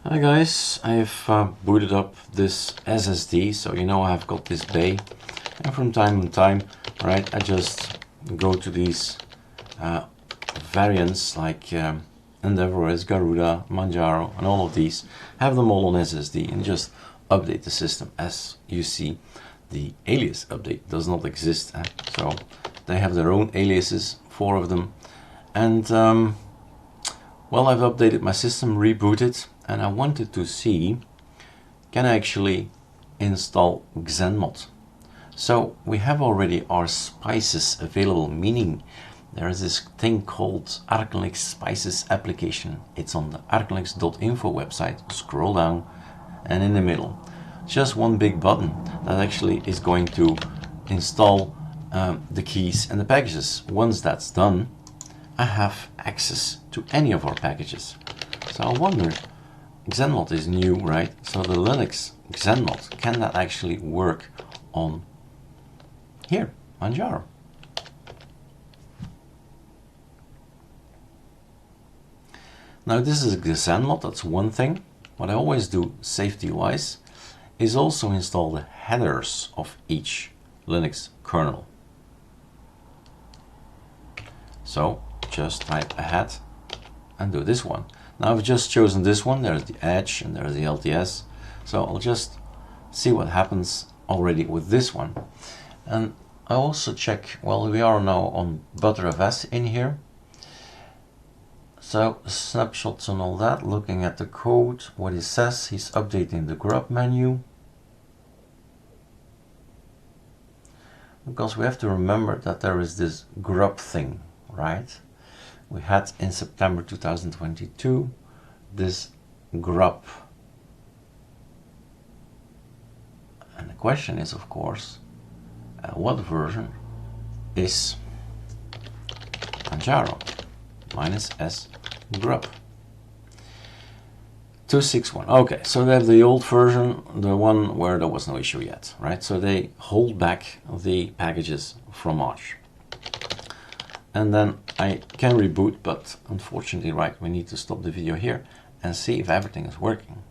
Hi guys, I've booted up this SSD, so you know I've got this bay, and from time to time, right, I just go to these variants like Endeavour, Garuda, Manjaro, and all of these, have them all on SSD and just update the system. As you see, the alias update does not exist, so they have their own aliases, 4 of them, and well, I've updated my system, rebooted, and I wanted to see, can I actually install Xanmod? So we have already our spices available, meaning there is this thing called ArcoLinux Spices application. It's on the ArcoLinux.info website. Scroll down, and in the middle, just one big button that actually is going to install the keys and the packages. Once that's done, I have access to any of our packages. So I wonder, Xanmod is new, right? So the Linux Xanmod, can that actually work on here, Manjaro? Now this is Xanmod, that's one thing. What I always do, safety-wise, is also install the headers of each Linux kernel. So just type ahead and do this one. Now I've just chosen this one. There's the Edge and there's the LTS. So I'll just see what happens already with this one. And I also check, well, we are now on WHAT IFS in here. So snapshots and all that, looking at the code, what it says, he's updating the grub menu. Because we have to remember that there is this grub thing, right? We had in September 2022 this grub, and the question is, of course, what version is Manjaro -s grub 261. Okay, so they have the old version, the one where there was no issue yet, right? So they hold back the packages from March. And then I can reboot, but unfortunately, right, we need to stop the video here and see if everything is working.